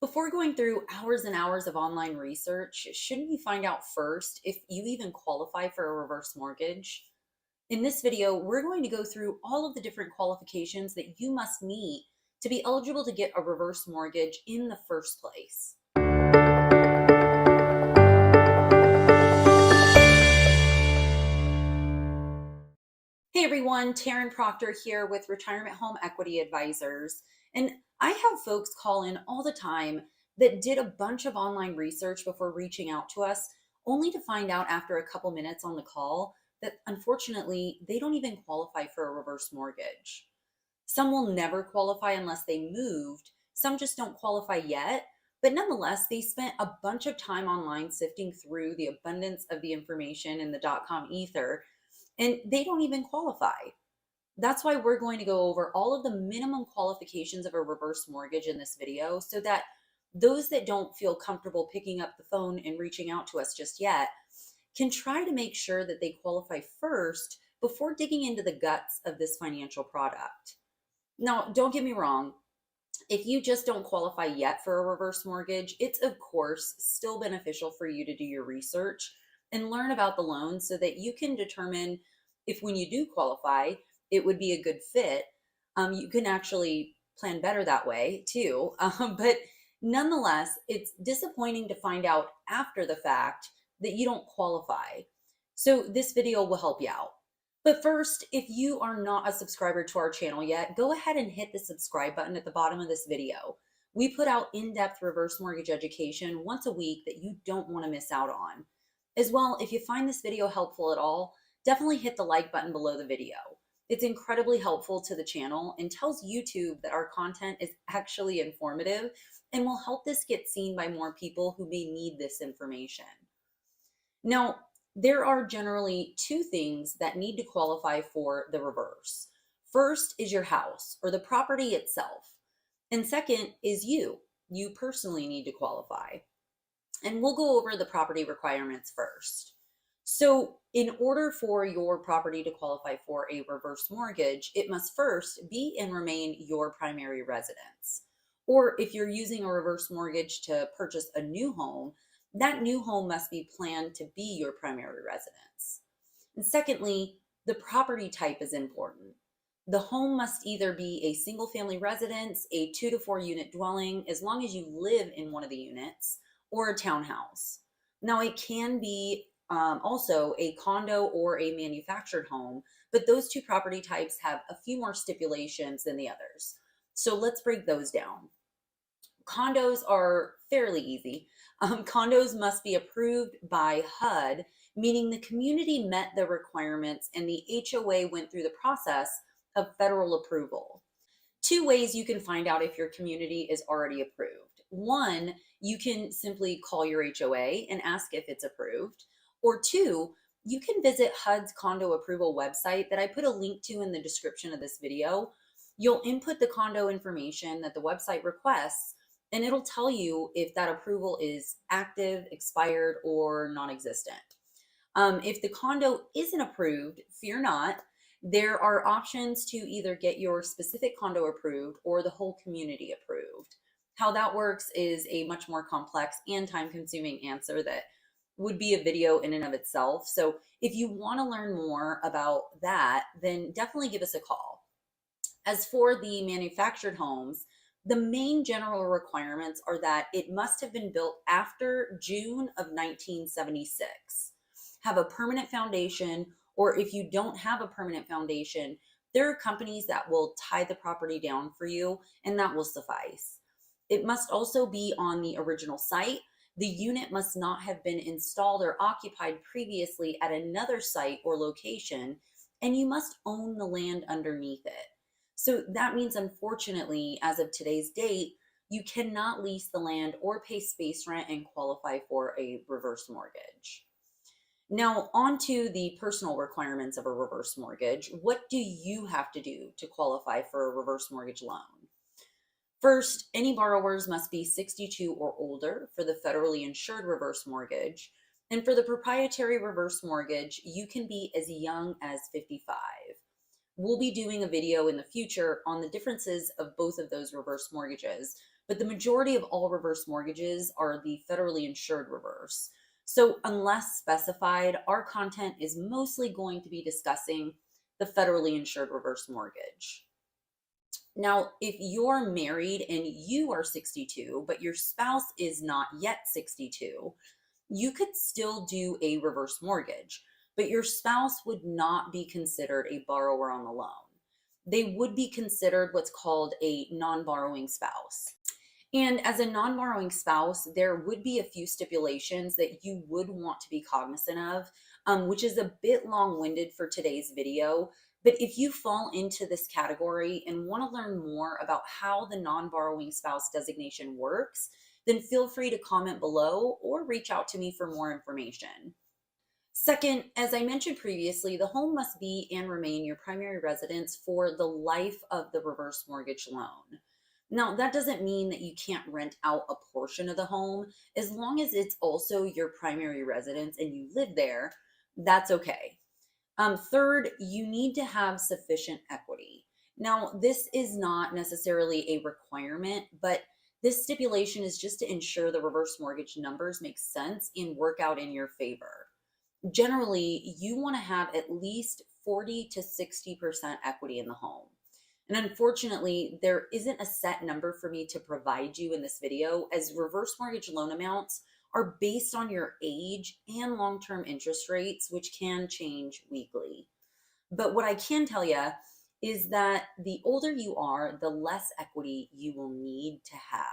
Before going through hours and hours of online research, shouldn't you find out first if you even qualify for a reverse mortgage? In this video, we're going to go through all of the different qualifications that you must meet to be eligible to get a reverse mortgage in the first place. Hey everyone, Taryn Proctor here with Retirement Home Equity Advisors. And I have folks call in all the time that did a bunch of online research before reaching out to us, only to find out after a couple minutes on the call that unfortunately they don't even qualify for a reverse mortgage. Some will never qualify unless they moved, some just don't qualify yet. But nonetheless, they spent a bunch of time online sifting through the abundance of the information in the .com ether, and they don't even qualify. That's why we're going to go over all of the minimum qualifications of a reverse mortgage in this video so that those that don't feel comfortable picking up the phone and reaching out to us just yet can try to make sure that they qualify first before digging into the guts of this financial product. Now, don't get me wrong. If you just don't qualify yet for a reverse mortgage, it's of course still beneficial for you to do your research and learn about the loan so that you can determine if when you do qualify, it would be a good fit. You can actually plan better that way too. But nonetheless, it's disappointing to find out after the fact that you don't qualify. So this video will help you out. But first, if you are not a subscriber to our channel yet, go ahead and hit the subscribe button at the bottom of this video. We put out in-depth reverse mortgage education once a week that you don't want to miss out on. As well, if you find this video helpful at all, definitely hit the like button below the video. It's incredibly helpful to the channel and tells YouTube that our content is actually informative and will help this get seen by more people who may need this information. Now, there are generally two things that need to qualify for the reverse. First is your house or the property itself. And second is you. You personally need to qualify. And we'll go over the property requirements first. So in order for your property to qualify for a reverse mortgage, it must first be and remain your primary residence. Or if you're using a reverse mortgage to purchase a new home, that new home must be planned to be your primary residence. And secondly, the property type is important. The home must either be a single family residence, a 2 to 4 unit dwelling, as long as you live in one of the units, or a townhouse. Now it can be also a condo or a manufactured home, but those two property types have a few more stipulations than the others. So let's break those down. Condos are fairly easy. Condos must be approved by HUD, meaning the community met the requirements and the HOA went through the process of federal approval. Two ways you can find out if your community is already approved. One, you can simply call your HOA and ask if it's approved. Or two, you can visit HUD's condo approval website that I put a link to in the description of this video. You'll input the condo information that the website requests, and it'll tell you if that approval is active, expired, or non-existent. If the condo isn't approved, fear not. There are options to either get your specific condo approved or the whole community approved. How that works is a much more complex and time-consuming answer that would be a video in and of itself. So if you want to learn more about that, then definitely give us a call. As for the manufactured homes, the main general requirements are that it must have been built after June of 1976, have a permanent foundation, or if you don't have a permanent foundation, there are companies that will tie the property down for you, and that will suffice. It must also be on the original site. The unit must not have been installed or occupied previously at another site or location, and you must own the land underneath it. So that means, unfortunately, as of today's date, you cannot lease the land or pay space rent and qualify for a reverse mortgage. Now, on to the personal requirements of a reverse mortgage. What do you have to do to qualify for a reverse mortgage loan? First, any borrowers must be 62 or older for the federally insured reverse mortgage. And for the proprietary reverse mortgage, you can be as young as 55. We'll be doing a video in the future on the differences of both of those reverse mortgages, but the majority of all reverse mortgages are the federally insured reverse. So, unless specified, our content is mostly going to be discussing the federally insured reverse mortgage. Now, if you're married and you are 62, but your spouse is not yet 62, you could still do a reverse mortgage, but your spouse would not be considered a borrower on the loan. They would be considered what's called a non borrowing spouse. And as a non borrowing spouse, there would be a few stipulations that you would want to be cognizant of, which is a bit long winded for today's video. But if you fall into this category and want to learn more about how the non borrowing spouse designation works, then feel free to comment below or reach out to me for more information. Second, as I mentioned previously, the home must be and remain your primary residence for the life of the reverse mortgage loan. Now, that doesn't mean that you can't rent out a portion of the home. As long as it's also your primary residence and you live there, that's okay. Third, you need to have sufficient equity. Now, this is not necessarily a requirement, but this stipulation is just to ensure the reverse mortgage numbers make sense and work out in your favor. Generally, you want to have at least 40 to 60% equity in the home. And unfortunately, there isn't a set number for me to provide you in this video, as reverse mortgage loan amounts are based on your age and long-term interest rates, which can change weekly. But what I can tell you is that the older you are, the less equity you will need to have.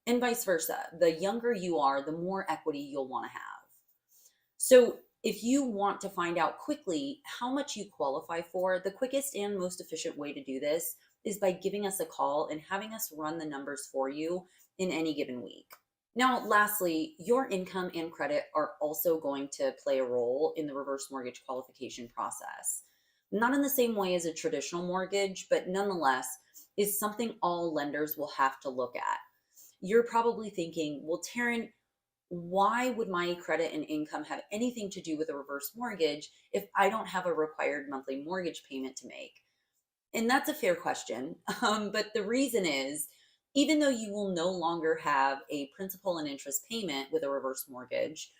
And vice versa. The younger you are, the more equity you'll want to have. So if you want to find out quickly how much you qualify for, the quickest and most efficient way to do this is by giving us a call and having us run the numbers for you in any given week. Now, lastly, your income and credit are also going to play a role in the reverse mortgage qualification process. Not in the same way as a traditional mortgage, but nonetheless is something all lenders will have to look at. You're probably thinking, well, Taryn, why would my credit and income have anything to do with a reverse mortgage if I don't have a required monthly mortgage payment to make? And that's a fair question. But the reason is, even though you will no longer have a principal and interest payment with a reverse mortgage,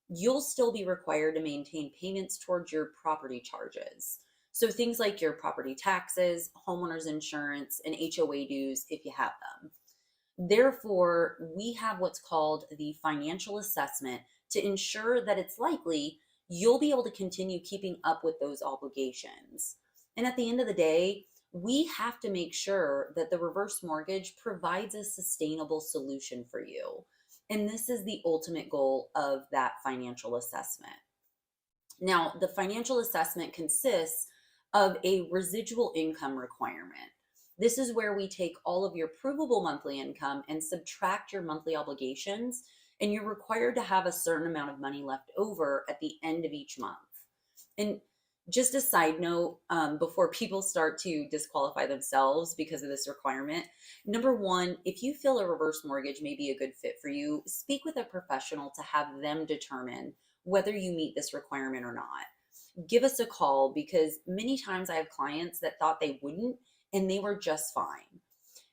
you'll still be required to maintain payments towards your property charges. So things like your property taxes, homeowners insurance, and HOA dues if you have them. Therefore, we have what's called the financial assessment to ensure that it's likely you'll be able to continue keeping up with those obligations. And at the end of the day, we have to make sure that the reverse mortgage provides a sustainable solution for you. And this is the ultimate goal of that financial assessment. Now, the financial assessment consists of a residual income requirement. This is where we take all of your provable monthly income and subtract your monthly obligations, and you're required to have a certain amount of money left over at the end of each month. And just a side note, before people start to disqualify themselves because of this requirement, number one, if you feel a reverse mortgage may be a good fit for you, speak with a professional to have them determine whether you meet this requirement or not. Give us a call, because many times I have clients that thought they wouldn't, and they were just fine.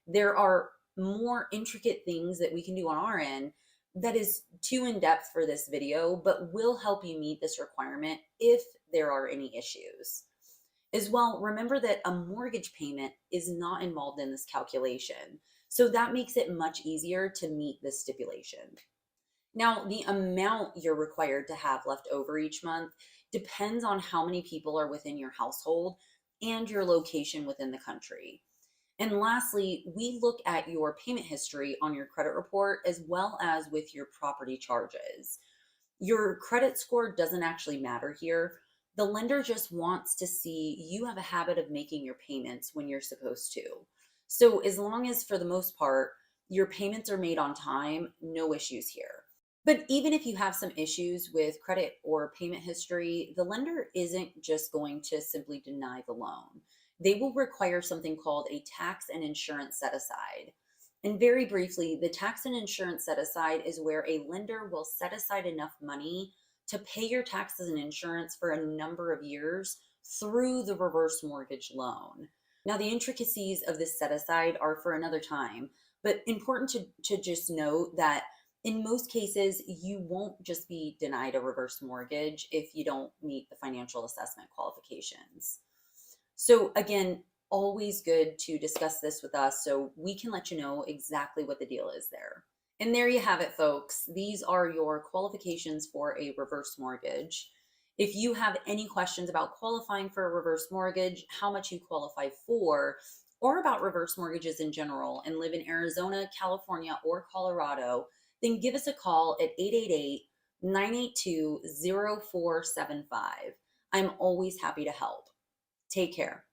There are more intricate things that we can do on our end that is too in depth for this video, but will help you meet this requirement if there are any issues. As well, remember that a mortgage payment is not involved in this calculation, so that makes it much easier to meet this stipulation. Now, the amount you're required to have left over each month depends on how many people are within your household and your location within the country. And lastly, we look at your payment history on your credit report as well as with your property charges. Your credit score doesn't actually matter here. The lender just wants to see you have a habit of making your payments when you're supposed to. So as long as, for the most part, your payments are made on time, no issues here. But even if you have some issues with credit or payment history, the lender isn't just going to simply deny the loan. They will require something called a tax and insurance set aside. And very briefly, the tax and insurance set aside is where a lender will set aside enough money to pay your taxes and insurance for a number of years through the reverse mortgage loan. Now, the intricacies of this set aside are for another time, But important to just note that in most cases, you won't just be denied a reverse mortgage if you don't meet the financial assessment qualifications. So again, always good to discuss this with us so we can let you know exactly what the deal is there. And there you have it, folks. These are your qualifications for a reverse mortgage. If you have any questions about qualifying for a reverse mortgage, how much you qualify for, or about reverse mortgages in general and live in Arizona, California, or Colorado, then give us a call at 888-982-0475. I'm always happy to help. Take care.